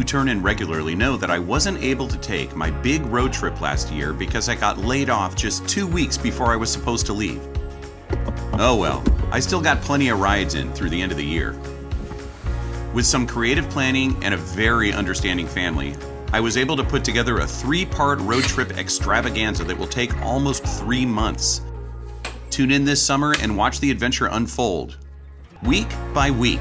who turn in regularly know that I wasn't able to take my big road trip last year because I got laid off just 2 weeks before I was supposed to leave. Oh well, I still got plenty of rides in through the end of the year. With some creative planning and a very understanding family, I was able to put together a 3-part road trip extravaganza that will take almost 3 months. Tune in this summer and watch the adventure unfold, week by week.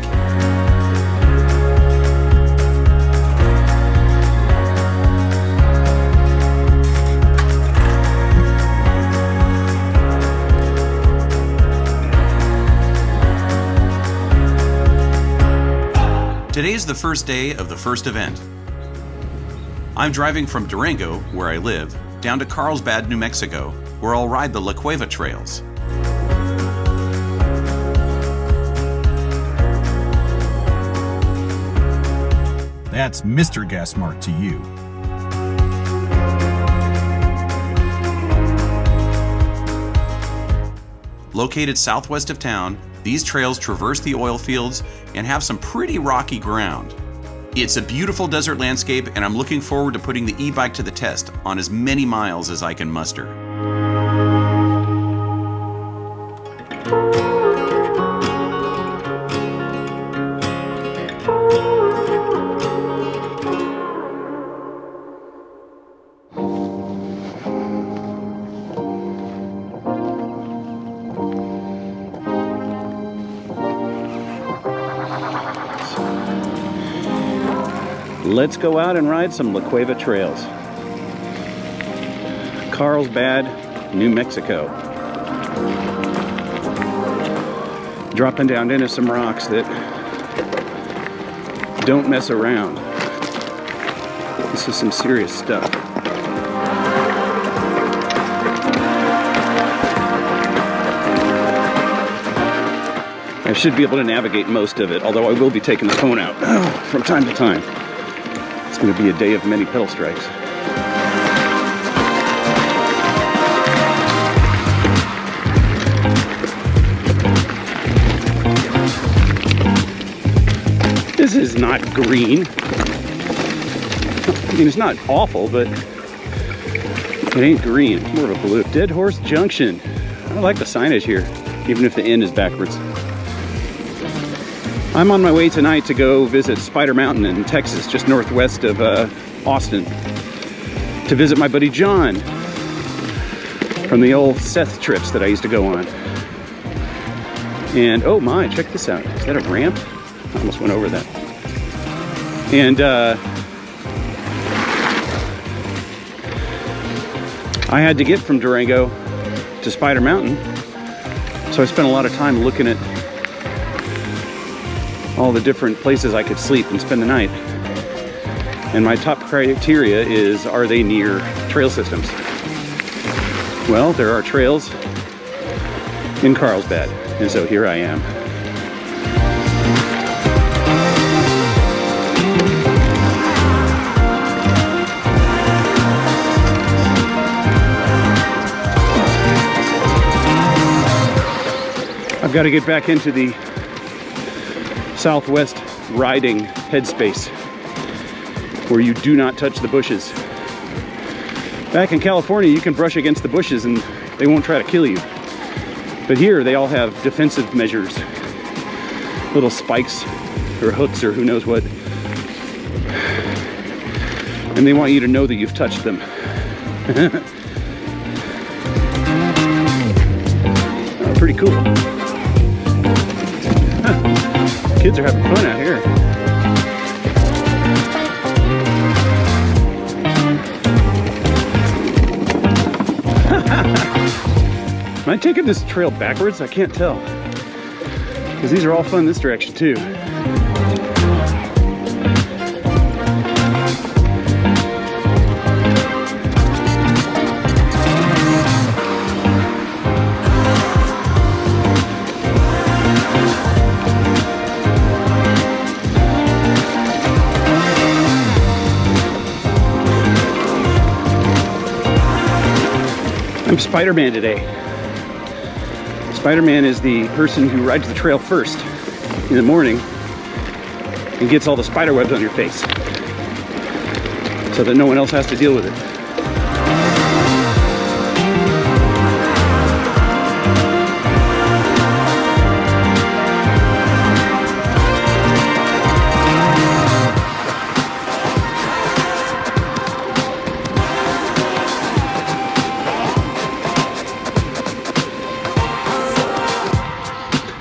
Today is the first day of the first event. I'm driving from Durango, where I live, down to Carlsbad, New Mexico, where I'll ride the La Cueva trails. That's Mr. Gasmark to you. Located southwest of town, these trails traverse the oil fields and have some pretty rocky ground. It's a beautiful desert landscape, and I'm looking forward to putting the e-bike to the test on as many miles as I can muster. Let's go out and ride some La Cueva trails. Carlsbad, New Mexico. Dropping down into some rocks that don't mess around. This is some serious stuff. I should be able to navigate most of it, although I will be taking the phone out from time to time. It's going to be a day of many pedal strikes. This is not green. I mean, it's not awful, but it ain't green. It's more of a blue. Dead Horse Junction. I like the signage here, even if the end is backwards. I'm on my way tonight to go visit Spider Mountain in Texas, just northwest of Austin, to visit my buddy John from the old Seth trips that I used to go on. And oh my, check this out. Is that a ramp? I almost went over that. And I had to get from Durango to Spider Mountain, so I spent a lot of time looking at all the different places I could sleep and spend the night. And my top criteria is, are they near trail systems? Well, there are trails in Carlsbad, and so here I am. I've got to get back into the Southwest riding headspace where you do not touch the bushes. Back in California, you can brush against the bushes and they won't try to kill you. But here, they all have defensive measures. Little spikes or hooks or who knows what. And they want you to know that you've touched them. Oh, pretty cool. Kids are having fun out here. Am I taking this trail backwards? I can't tell. Because these are all fun this direction too. I'm Spider-Man today. Spider-Man is the person who rides the trail first in the morning and gets all the spider webs on your face. so that no one else has to deal with it.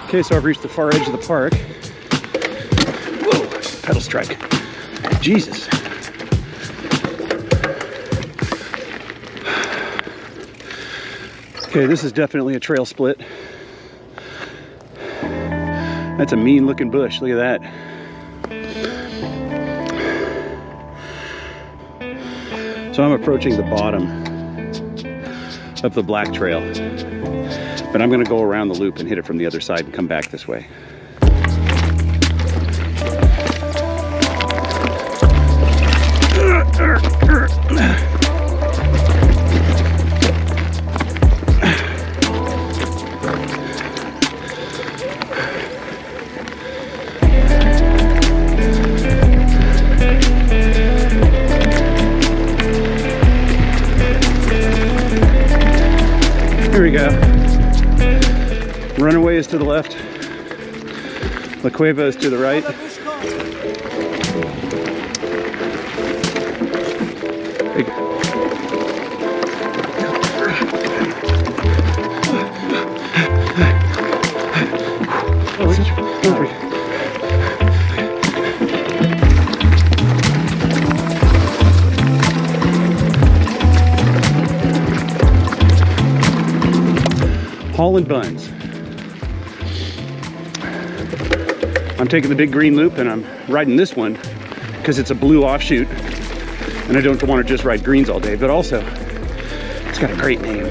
Okay, so I've reached the far edge of the park. Whoa, pedal strike. Jesus. Okay, this is definitely a trail split. That's a mean looking bush, look at that. So I'm approaching the bottom of the black trail. But I'm gonna go around the loop and hit it from the other side and come back this way. Here we go. Runaway is to the left. La Cueva is to the right. Holland buns. I'm taking the big green loop and I'm riding this one because it's a blue offshoot and I don't want to just ride greens all day, but also it's got a great name.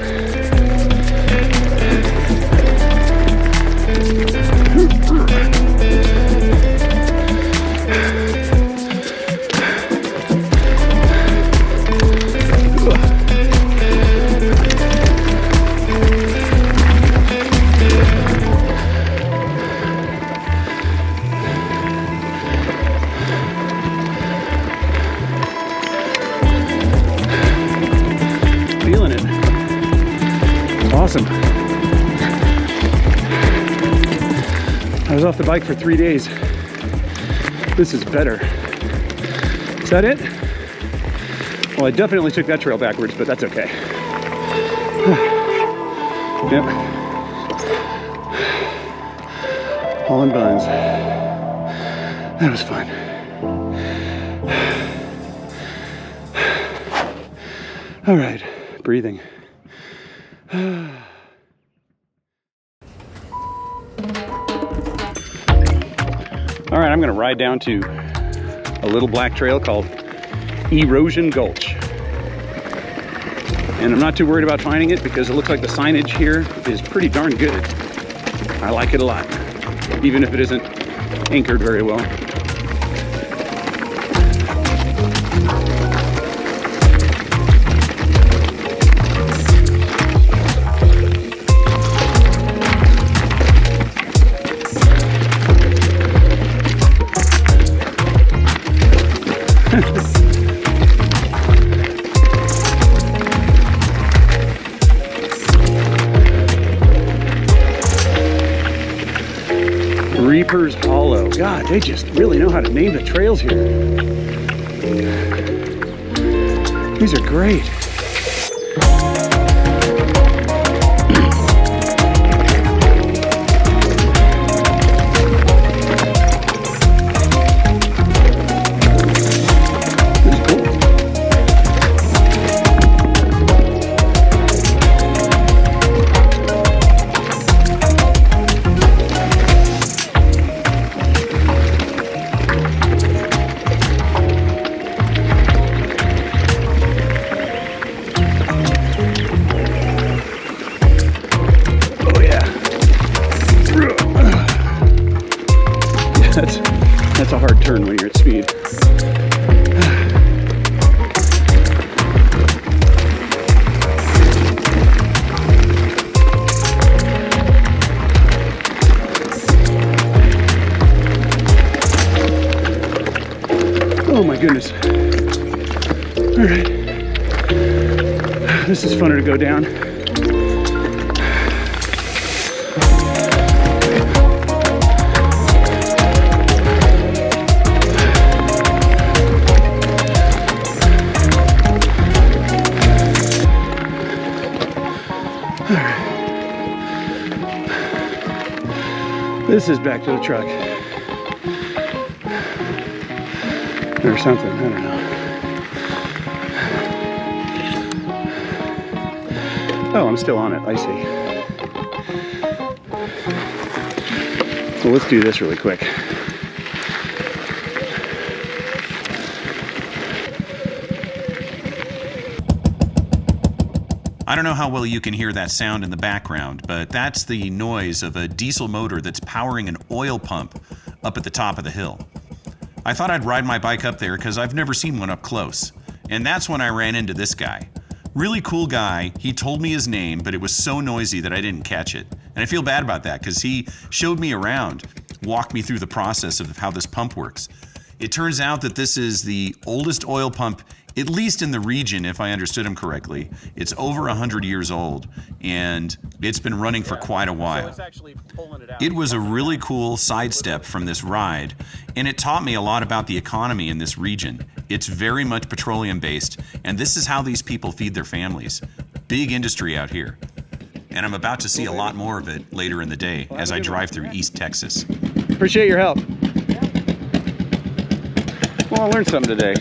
Feeling it. Awesome. I was off the bike for 3 days. This is better. Is that it? Well, I definitely took that trail backwards, but that's okay. Yep. Holland buns. That was fun. All right, breathing. All right, I'm gonna ride down to a little black trail called Erosion Gulch. And I'm not too worried about finding it because it looks like the signage here is pretty darn good. I like it a lot, even if it isn't anchored very well. Reaper's Hollow. God, they just really know how to name the trails here. These are great. This is cool. That's a hard turn when you're at speed. Oh my goodness. All right. This is funner to go down. This is back to the truck. Or something, I don't know. Oh, I'm still on it, I see. So let's do this really quick. I don't know how well you can hear that sound in the background, but that's the noise of a diesel motor that's powering an oil pump up at the top of the hill. I thought I'd ride my bike up there because I've never seen one up close. And that's when I ran into this guy. Really cool guy. He told me his name, but it was so noisy that I didn't catch it. And I feel bad about that because he showed me around, walked me through the process of how this pump works. It turns out that this is the oldest oil pump, at least in the region, if I understood him correctly. It's over 100 years old, and it's been running for quite a while. So it's actually pulling it out. It was a really cool sidestep from this ride, and it taught me a lot about the economy in this region. It's very much petroleum-based, and this is how these people feed their families. Big industry out here. And I'm about to see a lot more of it later in the day as I drive through East Texas. Appreciate your help. Well, I learned something today.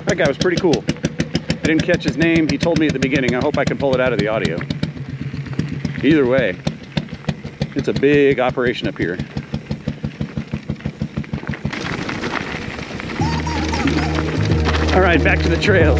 That guy was pretty cool. I didn't catch his name. He told me at the beginning. I hope I can pull it out of the audio. Either way, it's a big operation up here. All right, back to the trails.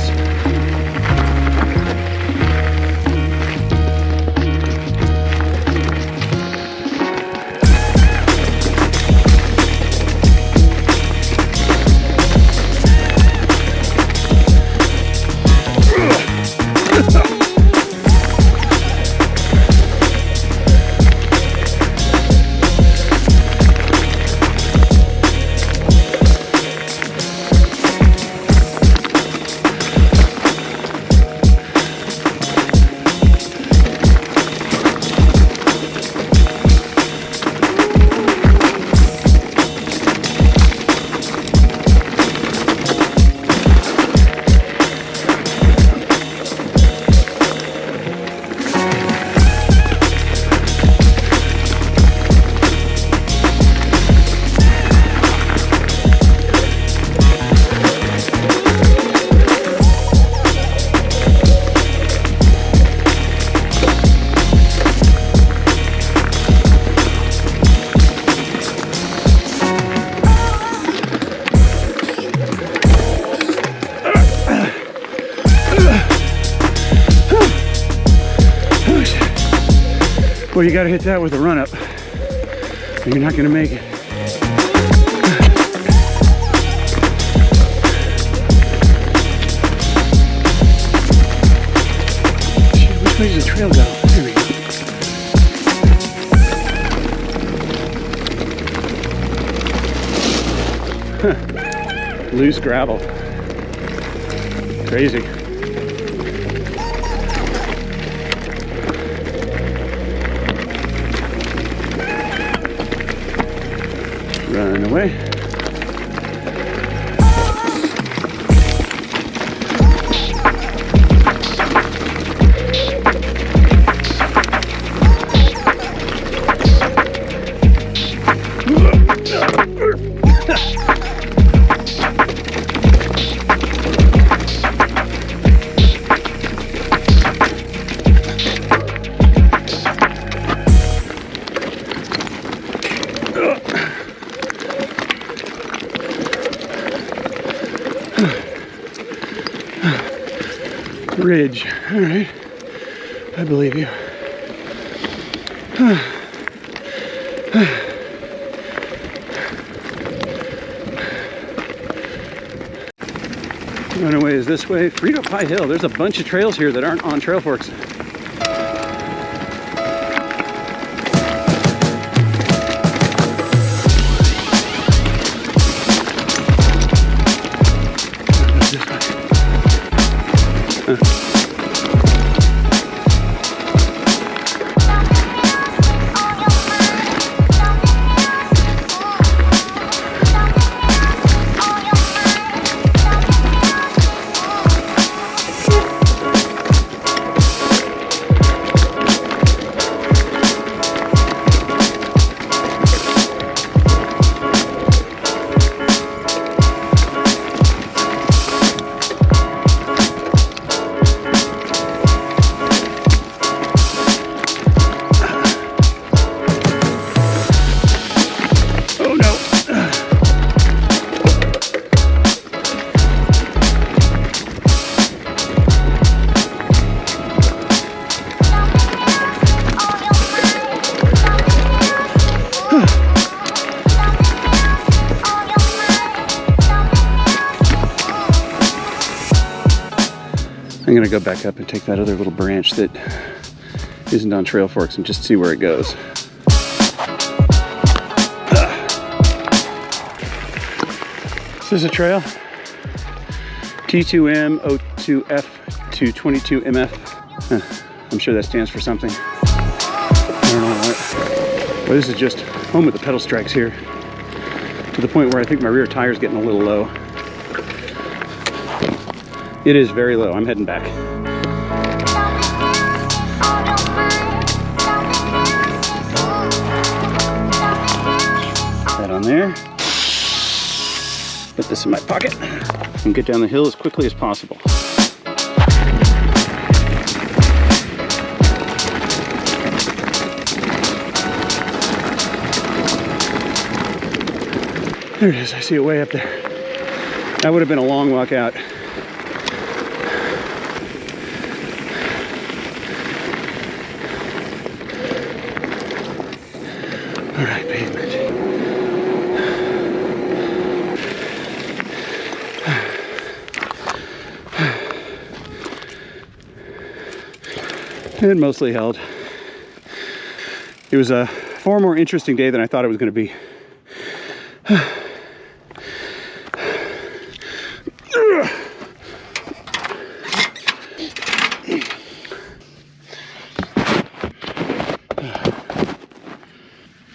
Well, you gotta hit that with a run up. You're not gonna make it. Shit, which way does the trail go? There we go. Huh. Loose gravel. Crazy. Run away. Ridge. All right. I believe you. Runaway is this way. Freed Up High Hill. There's a bunch of trails here that aren't on Trail Forks. I'm gonna go back up and take that other little branch that isn't on trail forks and just see where it goes. This is a trail, T2M 02F to 22MF. I'm sure that stands for something. I don't know what. But this is just home with the pedal strikes here, to the point where I think my rear tire's getting a little low. It is very low. I'm heading back. That on there. Put this in my pocket and get down the hill as quickly as possible. There it is. I see it way up there. That would have been a long walk out. All right, pavement. It mostly held. It was a far more interesting day than I thought it was going to be.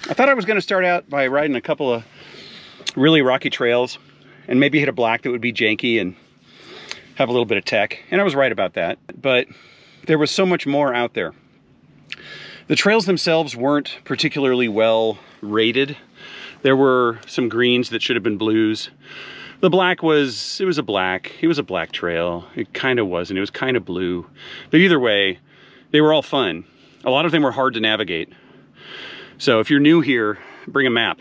I thought I was going to start out by riding a couple of really rocky trails and maybe hit a black that would be janky and have a little bit of tech. And I was right about that. But there was so much more out there. The trails themselves weren't particularly well rated. There were some greens that should have been blues. The black was, it was a black trail. It kind of wasn't, it was kind of blue. But either way, they were all fun. A lot of them were hard to navigate. So if you're new here, bring a map,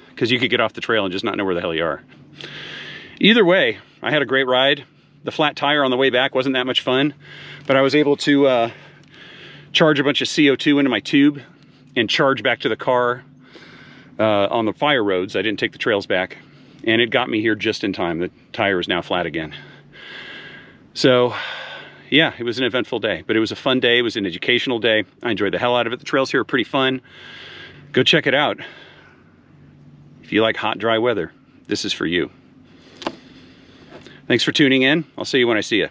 because you could get off the trail and just not know where the hell you are. Either way, I had a great ride. The flat tire on the way back wasn't that much fun, but I was able to charge a bunch of CO2 into my tube and charge back to the car on the fire roads. I didn't take the trails back, and it got me here just in time. The tire is now flat again. So yeah, it was an eventful day, but it was a fun day. It was an educational day. I enjoyed the hell out of it. The trails here are pretty fun. Go check it out. If you like hot, dry weather, this is for you. Thanks for tuning in. I'll see you when I see you.